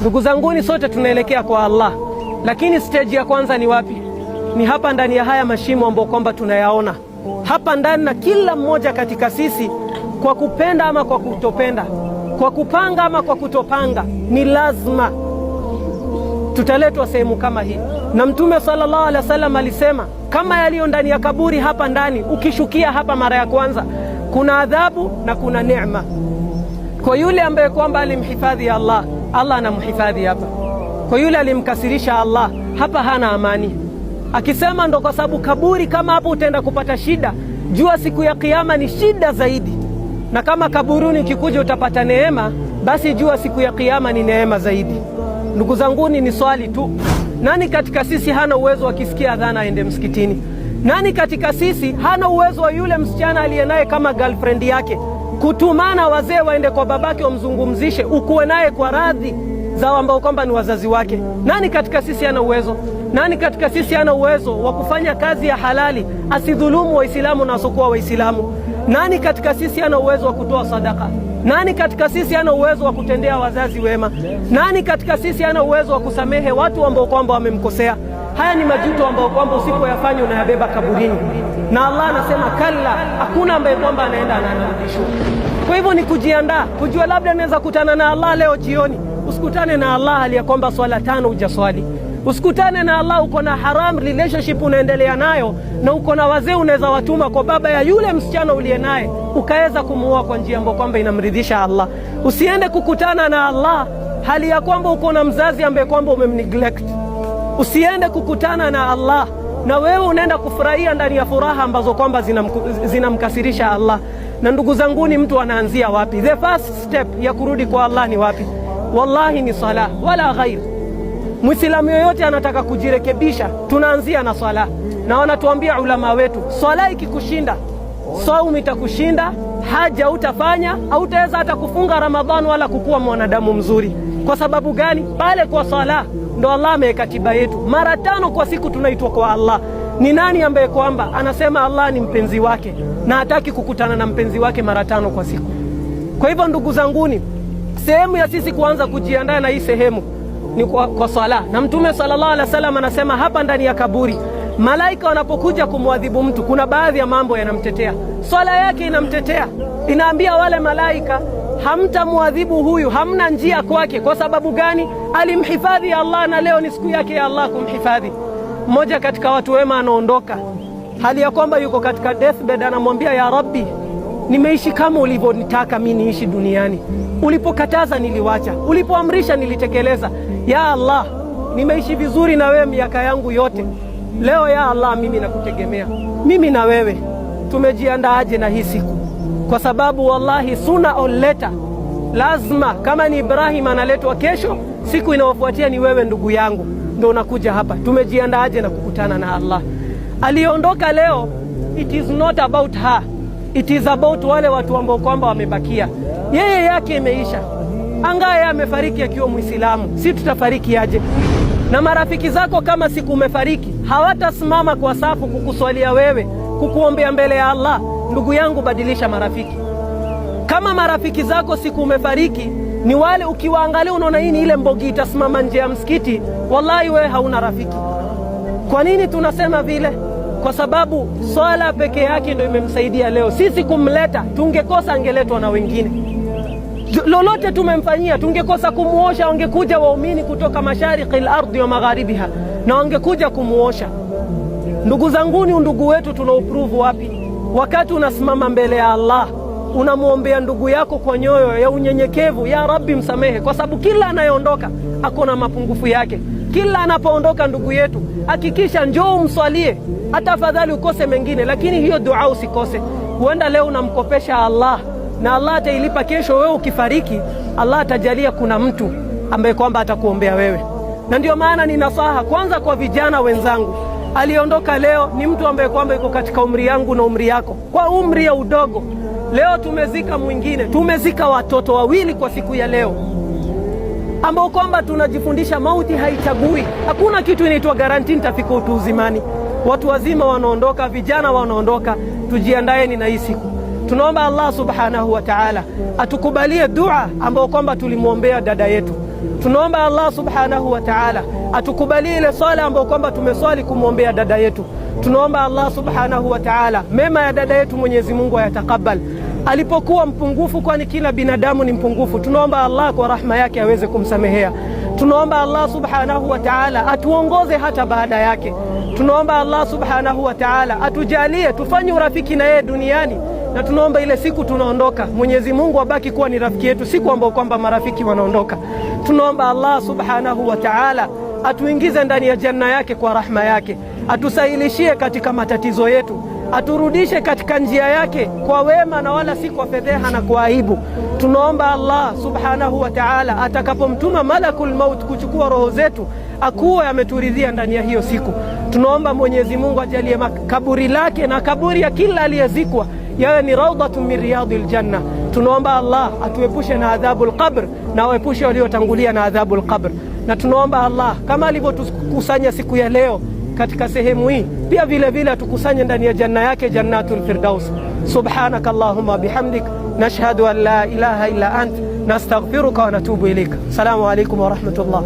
Ndugu zanguni, sote tunaelekea kwa Allah, lakini stage ya kwanza ni wapi? Ni hapa ndani ya haya mashimo ambayo kwamba tunayaona hapa ndani, na kila mmoja katika sisi, kwa kupenda ama kwa kutopenda, kwa kupanga ama kwa kutopanga, ni lazima tutaletwa sehemu kama hii. Na Mtume sallallahu alaihi wasallam alisema, kama yaliyo ndani ya kaburi hapa ndani, ukishukia hapa mara ya kwanza, kuna adhabu na kuna neema. Kwa yule ambaye kwamba alimhifadhi Allah, Allah anamhifadhi hapa. Kwa yule alimkasirisha Allah, hapa hana amani. Akisema ndo kwa sababu kaburi kama hapo utaenda kupata shida, jua siku ya kiyama ni shida zaidi. Na kama kaburuni ukikuja utapata neema, basi jua siku ya kiyama ni neema zaidi. Ndugu zanguni, ni swali tu, nani katika sisi hana uwezo akisikia adhana aende msikitini? Nani katika sisi hana uwezo wa yule msichana aliyenaye kama girlfriend yake kutumana wazee waende kwa babake wamzungumzishe, ukuwe naye kwa radhi za ambao kwamba ni wazazi wake? Nani katika sisi hana uwezo? Nani katika sisi hana uwezo wa kufanya kazi ya halali, asidhulumu Waislamu na wasiokuwa Waislamu? Nani katika sisi hana uwezo wa kutoa sadaka? Nani katika sisi hana uwezo wa kutendea wazazi wema? Nani katika sisi hana uwezo wa kusamehe watu ambao kwamba wamemkosea? Haya ni majuto ambao kwamba usipoyafanya unayabeba kaburini, na Allah anasema kalla, hakuna ambaye kwamba anaenda anarudishwa. Kwa hivyo ni kujiandaa, kujua labda naweza kutana na Allah leo jioni. Usikutane na Allah hali ya kwamba swala 5 hujaswali. Usikutane na Allah uko na haram relationship unaendelea nayo, na uko na wazee unaweza watuma kwa baba ya yule msichana uliye naye ukaweza kumuoa kwa njia ambayo kwamba inamridhisha Allah. Usiende kukutana na Allah hali ya kwamba uko na mzazi ambaye kwamba umemneglect. Usiende kukutana na Allah na wewe unaenda kufurahia ndani ya furaha ambazo kwamba zinamkasirisha Allah. Na ndugu zanguni, mtu anaanzia wapi? The first step ya kurudi kwa Allah ni wapi? Wallahi ni sala, wala ghair. Muislamu yoyote anataka kujirekebisha, tunaanzia na sala. Na wanatuambia ulama wetu, sala ikikushinda, saumu itakushinda, haja utafanya, hautaweza hata kufunga Ramadhani wala kukuwa mwanadamu mzuri. Kwa sababu gani? Pale kwa sala ndo Allah ameweka tiba yetu. Mara 5 kwa siku tunaitwa kwa Allah. Ni nani ambaye kwamba anasema Allah ni mpenzi wake na hataki kukutana na mpenzi wake mara 5 kwa siku? Kwa hivyo ndugu zanguni, sehemu ya sisi kuanza kujiandaa na hii sehemu ni kwa sala. Na Mtume sallallahu alaihi wasallam anasema hapa ndani ya kaburi, malaika wanapokuja kumwadhibu mtu, kuna baadhi ya mambo yanamtetea. Swala yake inamtetea, inaambia wale malaika, hamtamwadhibu huyu, hamna njia kwake. Kwa sababu gani? Alimhifadhi Allah, na leo ni siku yake ya Allah kumhifadhi. Mmoja katika watu wema anaondoka hali ya kwamba yuko katika deathbed, anamwambia, ya Rabbi, nimeishi kama ulivyonitaka mimi niishi duniani. Ulipokataza niliwacha, ulipoamrisha nilitekeleza. Ya Allah, nimeishi vizuri na wewe miaka yangu yote. Leo ya Allah, mimi nakutegemea. Mimi na wewe tumejiandaaje na hii siku? Kwa sababu wallahi sooner or later lazima, kama ni Ibrahim analetwa kesho, siku inayofuatia ni wewe ndugu yangu ndio unakuja hapa. Tumejiandaaje na kukutana na Allah? Aliondoka leo, it is not about her, it is about wale watu ambao kwamba wamebakia. Yeye yake imeisha, angaye amefariki akiwa Muislamu, si tutafariki aje? Na marafiki zako kama siku umefariki hawatasimama kwa safu kukuswalia wewe, kukuombea mbele ya Allah. Ndugu yangu, badilisha marafiki. Kama marafiki zako siku umefariki ni wale ukiwaangalia unaona hii ni ile mbogi itasimama nje ya msikiti, wallahi wewe hauna rafiki. Kwa nini tunasema vile? Kwa sababu swala peke yake ndio imemsaidia leo. Sisi kumleta, tungekosa angeletwa na wengine. Lolote tumemfanyia, tungekosa kumuosha, wangekuja waumini kutoka mashariki al-ardhi wa magharibiha na wangekuja kumuosha. Ndugu zanguni, undugu wetu tunauprove wapi? Wakati unasimama mbele ya Allah, unamuombea ndugu yako kwa nyoyo ya unyenyekevu, ya Rabbi msamehe, kwa sababu kila anayeondoka akona mapungufu yake. Kila anapoondoka ndugu yetu, hakikisha njoo umswalie, hata afadhali ukose mengine, lakini hiyo dua usikose. Huenda leo unamkopesha Allah na Allah atailipa kesho. Wewe ukifariki, Allah atajalia kuna mtu ambaye kwamba atakuombea wewe. Na ndio maana ni nasaha kwanza kwa vijana wenzangu, aliondoka leo ni mtu ambaye kwamba yuko katika umri yangu na umri yako, kwa umri ya udogo. Leo tumezika mwingine, tumezika watoto 2 kwa siku ya leo, ambao kwamba tunajifundisha mauti haichagui. Hakuna kitu inaitwa guarantee nitafika utu uzimani. Watu wazima wanaondoka, vijana wanaondoka. Tujiandaeni na hii siku. Tunaomba Allah subhanahu wa ta'ala atukubalie dua ambao kwamba tulimwombea dada yetu. Tunaomba Allah subhanahu wa ta'ala atukubalie ile swala ambayo kwamba tumeswali kumwombea dada yetu. Tunaomba Allah subhanahu wa ta'ala mema ya dada yetu Mwenyezi Mungu ayatakabali. Alipokuwa mpungufu, kwani kila binadamu ni mpungufu, tunaomba Allah kwa rahma yake aweze kumsamehea. Tunaomba Allah subhanahu wa ta'ala atuongoze hata baada yake. Tunaomba Allah subhanahu wa ta'ala atujalie tufanye urafiki na yeye duniani, na tunaomba ile siku tunaondoka Mwenyezi Mungu abaki kuwa ni rafiki yetu, siku ambayo kwamba marafiki wanaondoka. Tunaomba Allah subhanahu wa ta'ala atuingize ndani ya janna yake kwa rahma yake, atusahilishie katika matatizo yetu, aturudishe katika njia yake kwa wema na wala si kwa fedheha na kwa aibu. Tunaomba Allah subhanahu wa ta'ala atakapomtuma malakul maut kuchukua roho zetu akuwe ameturidhia ndani ya hiyo siku. Tunaomba Mwenyezi Mungu ajalie kaburi lake na kaburi ya kila aliyezikwa yawe ni raudhatun min riyadil janna. Tunaomba Allah atuepushe na adhabul qabr na waepushe waliotangulia na adhabul qabr. Na tunaomba Allah kama alivyotukusanya siku ya leo katika sehemu hii, pia vile vile atukusanye ndani ya janna yake, jannatul firdaus. Subhanaka Allahumma bihamdik, nashhadu an la ilaha illa ant, nastaghfiruka wa natubu ilaik. Assalamu alaykum wa rahmatullah.